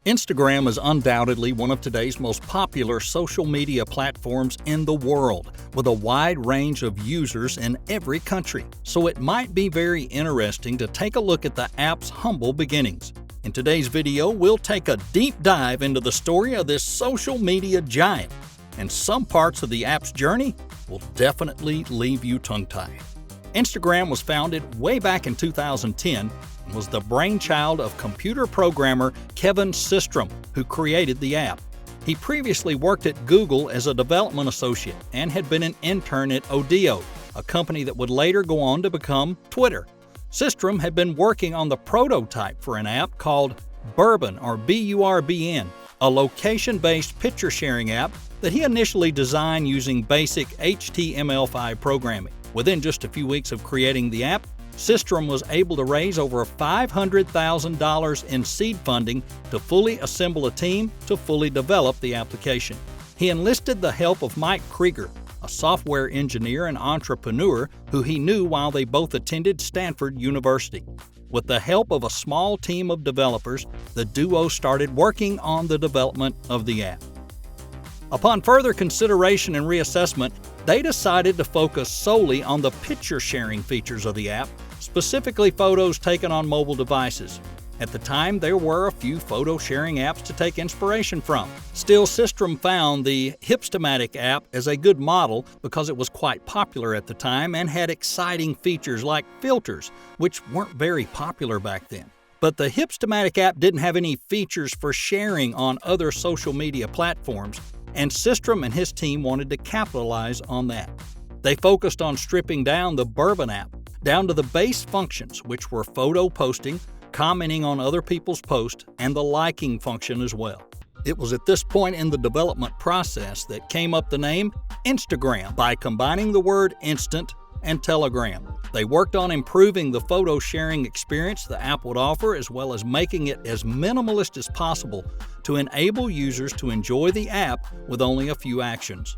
Instagram is undoubtedly one of today's most popular social media platforms in the world, with a wide range of users in every country. So it might be very interesting to take a look at the app's humble beginnings. In today's video, we'll take a deep dive into the story of this social media giant, and some parts of the app's journey will definitely leave you tongue-tied. Instagram was founded way back in 2010 and was the brainchild of computer programmer Kevin Systrom, who created the app. He previously worked at Google as a development associate and had been an intern at Odeo, a company that would later go on to become Twitter. Systrom had been working on the prototype for an app called Bourbon, or B-U-R-B-N, a location-based picture-sharing app that he initially designed using basic HTML5 programming. Within just a few weeks of creating the app, Systrom was able to raise over $500,000 in seed funding to fully assemble a team to fully develop the application. He enlisted the help of Mike Krieger, a software engineer and entrepreneur who he knew while they both attended Stanford University. With the help of a small team of developers, the duo started working on the development of the app. Upon further consideration and reassessment, they decided to focus solely on the picture-sharing features of the app, specifically photos taken on mobile devices. At the time, there were a few photo-sharing apps to take inspiration from. Still, Systrom found the Hipstamatic app as a good model because it was quite popular at the time and had exciting features like filters, which weren't very popular back then. But the Hipstamatic app didn't have any features for sharing on other social media platforms, and Systrom and his team wanted to capitalize on that. They focused on stripping down the Bourbon app down to the base functions, which were photo posting, commenting on other people's posts, and the liking function as well. It was at this point in the development process that came up the name Instagram by combining the word instant and telegram. They worked on improving the photo sharing experience the app would offer, as well as making it as minimalist as possible to enable users to enjoy the app with only a few actions.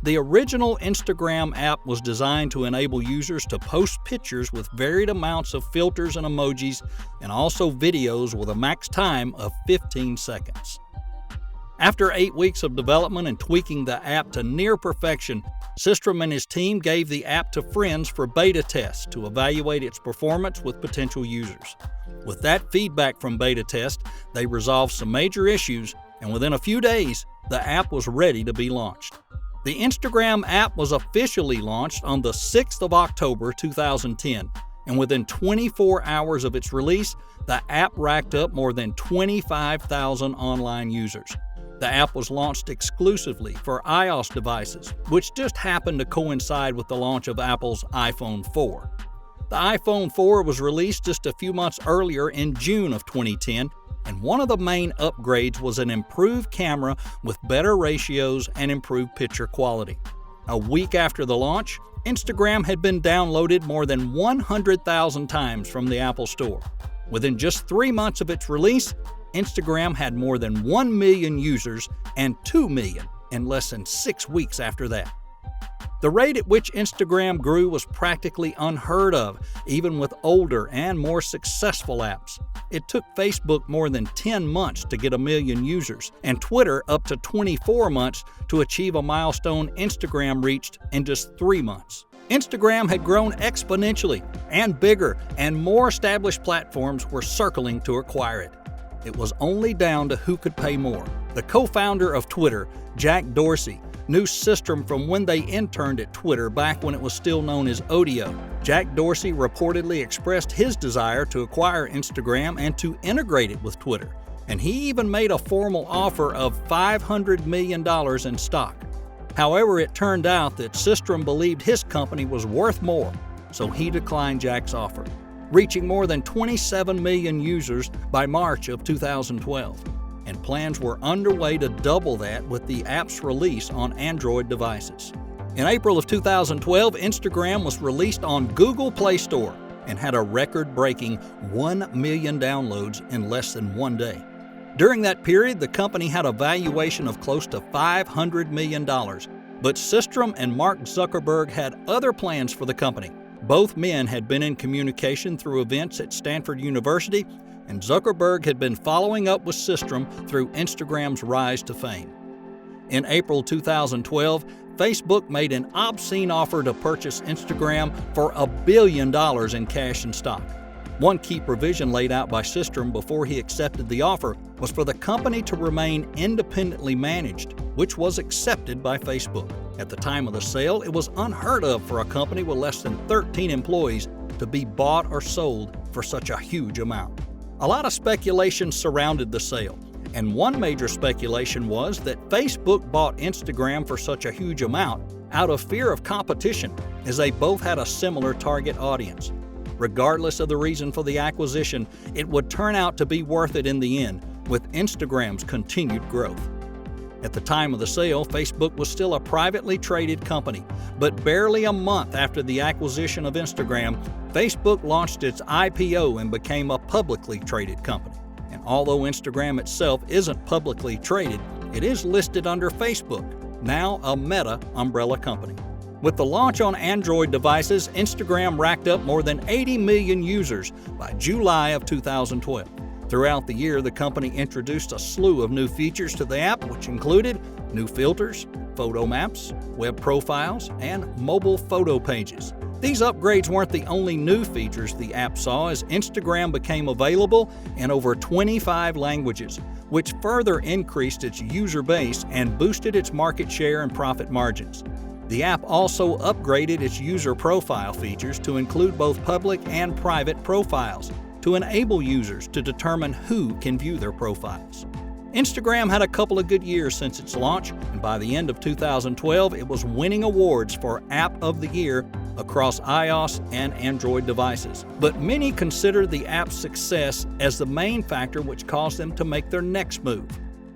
The original Instagram app was designed to enable users to post pictures with varied amounts of filters and emojis, and also videos with a max time of 15 seconds. After 8 weeks of development and tweaking the app to near perfection, Systrom and his team gave the app to friends for beta tests to evaluate its performance with potential users. With that feedback from beta tests, they resolved some major issues, and within a few days, the app was ready to be launched. The Instagram app was officially launched on the 6th of October 2010, and within 24 hours of its release, the app racked up more than 25,000 online users. The app was launched exclusively for iOS devices, which just happened to coincide with the launch of Apple's iPhone 4. The iPhone 4 was released just a few months earlier in June of 2010, and one of the main upgrades was an improved camera with better ratios and improved picture quality. A week after the launch, Instagram had been downloaded more than 100,000 times from the Apple Store. Within just 3 months of its release, Instagram had more than 1 million users and 2 million in less than 6 weeks after that. The rate at which Instagram grew was practically unheard of, even with older and more successful apps. It took Facebook more than 10 months to get 1 million users, and Twitter up to 24 months to achieve a milestone Instagram reached in just 3 months. Instagram had grown exponentially and bigger, and more established platforms were circling to acquire it. It was only down to who could pay more. The co-founder of Twitter, Jack Dorsey, knew Systrom from when they interned at Twitter back when it was still known as Odeo. Jack Dorsey reportedly expressed his desire to acquire Instagram and to integrate it with Twitter, and he even made a formal offer of $500 million in stock. However, it turned out that Systrom believed his company was worth more, so he declined Jack's offer, reaching more than 27 million users by March of 2012. And plans were underway to double that with the app's release on Android devices. In April of 2012, Instagram was released on Google Play Store and had a record-breaking 1 million downloads in less than 1 day. During that period, the company had a valuation of close to $500 million, but Systrom and Mark Zuckerberg had other plans for the company. Both men had been in communication through events at Stanford University, and Zuckerberg had been following up with Systrom through Instagram's rise to fame. In April 2012, Facebook made an obscene offer to purchase Instagram for $1 billion in cash and stock. One key provision laid out by Systrom before he accepted the offer was for the company to remain independently managed, which was accepted by Facebook. At the time of the sale, it was unheard of for a company with less than 13 employees to be bought or sold for such a huge amount. A lot of speculation surrounded the sale, and one major speculation was that Facebook bought Instagram for such a huge amount out of fear of competition, as they both had a similar target audience. Regardless of the reason for the acquisition, it would turn out to be worth it in the end, with Instagram's continued growth. At the time of the sale, Facebook was still a privately traded company, but barely a month after the acquisition of Instagram, Facebook launched its IPO and became a publicly traded company. And although Instagram itself isn't publicly traded, it is listed under Facebook, now a Meta umbrella company. With the launch on Android devices, Instagram racked up more than 80 million users by July of 2012. Throughout the year, the company introduced a slew of new features to the app, which included new filters, photo maps, web profiles, and mobile photo pages. These upgrades weren't the only new features the app saw, as Instagram became available in over 25 languages, which further increased its user base and boosted its market share and profit margins. The app also upgraded its user profile features to include both public and private profiles, to enable users to determine who can view their profiles. Instagram had a couple of good years since its launch, and by the end of 2012, it was winning awards for App of the Year across iOS and Android devices. But many consider the app's success as the main factor which caused them to make their next move,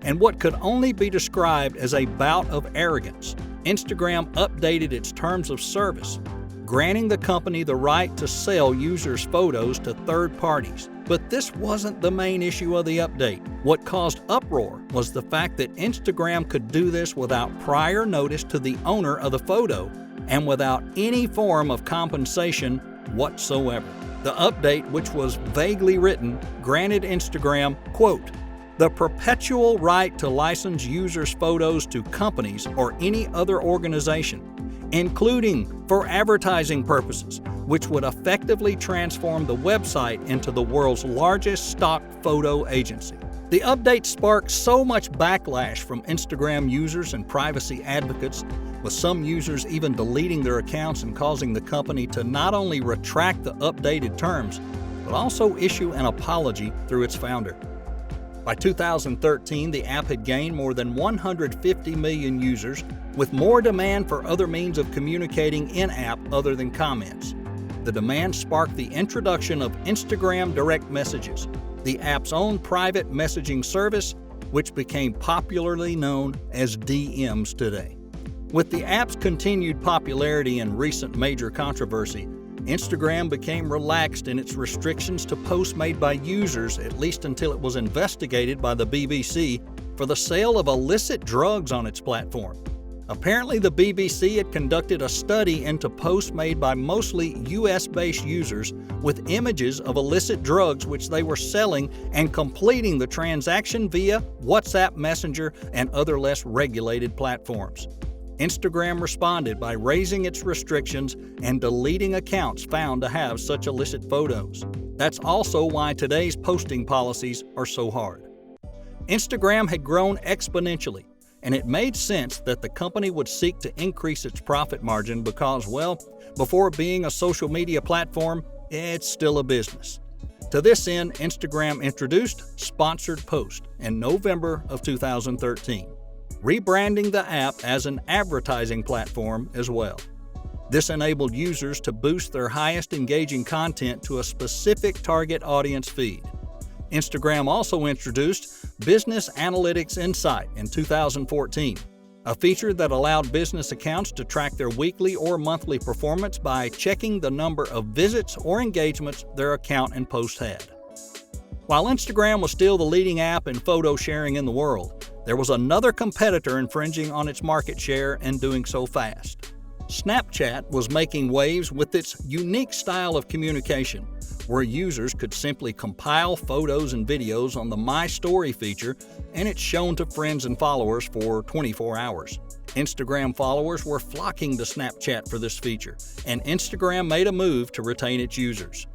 and what could only be described as a bout of arrogance. Instagram updated its terms of service, granting the company the right to sell users' photos to third parties. But this wasn't the main issue of the update. What caused uproar was the fact that Instagram could do this without prior notice to the owner of the photo and without any form of compensation whatsoever. The update, which was vaguely written, granted Instagram, quote, the perpetual right to license users' photos to companies or any other organization, including for advertising purposes, which would effectively transform the website into the world's largest stock photo agency. The update sparked so much backlash from Instagram users and privacy advocates, with some users even deleting their accounts and causing the company to not only retract the updated terms, but also issue an apology through its founder. By 2013, the app had gained more than 150 million users, with more demand for other means of communicating in-app other than comments. The demand sparked the introduction of Instagram Direct Messages, the app's own private messaging service, which became popularly known as DMs today. With the app's continued popularity and recent major controversy, Instagram became relaxed in its restrictions to posts made by users, at least until it was investigated by the BBC for the sale of illicit drugs on its platform. Apparently, the BBC had conducted a study into posts made by mostly US-based users with images of illicit drugs which they were selling and completing the transaction via WhatsApp Messenger and other less regulated platforms. Instagram responded by raising its restrictions and deleting accounts found to have such illicit photos. That's also why today's posting policies are so hard. Instagram had grown exponentially, and it made sense that the company would seek to increase its profit margin because, well, before being a social media platform, it's still a business. To this end, Instagram introduced Sponsored Post in November of 2013, rebranding the app as an advertising platform as well. This enabled users to boost their highest engaging content to a specific target audience feed. Instagram also introduced Business Analytics Insight in 2014, a feature that allowed business accounts to track their weekly or monthly performance by checking the number of visits or engagements their account and post had. While Instagram was still the leading app in photo sharing in the world, there was another competitor infringing on its market share and doing so fast. Snapchat was making waves with its unique style of communication, where users could simply compile photos and videos on the My Story feature, and it's shown to friends and followers for 24 hours. Instagram followers were flocking to Snapchat for this feature, and Instagram made a move to retain its users.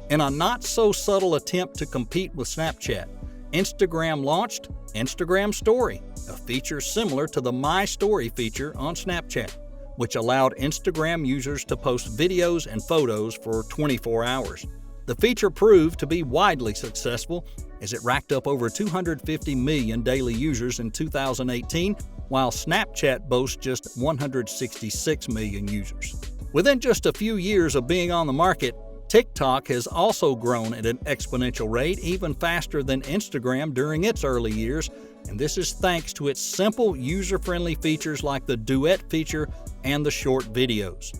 In a not-so-subtle attempt to compete with Snapchat, Instagram launched Instagram Story, a feature similar to the My Story feature on Snapchat, which allowed Instagram users to post videos and photos for 24 hours. The feature proved to be widely successful as it racked up over 250 million daily users in 2018, while Snapchat boasts just 166 million users. Within just a few years of being on the market, TikTok has also grown at an exponential rate, even faster than Instagram during its early years, and this is thanks to its simple, user-friendly features like the Duet feature and the short videos.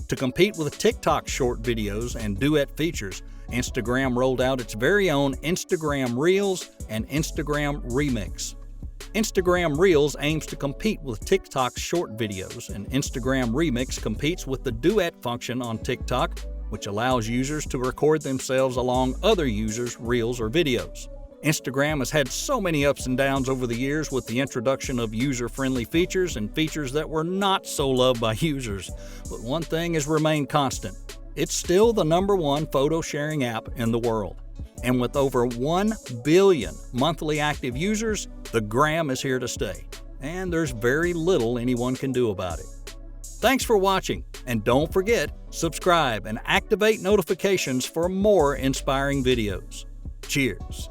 To compete with TikTok's short videos and Duet features, Instagram rolled out its very own Instagram Reels and Instagram Remix. Instagram Reels aims to compete with TikTok's short videos, and Instagram Remix competes with the Duet function on TikTok, which allows users to record themselves along other users' reels or videos. Instagram has had so many ups and downs over the years with the introduction of user-friendly features and features that were not so loved by users. But one thing has remained constant. It's still the #1 photo sharing app in the world. And with over 1 billion monthly active users, the gram is here to stay. And there's very little anyone can do about it. Thanks for watching, and don't forget, subscribe and activate notifications for more inspiring videos. Cheers!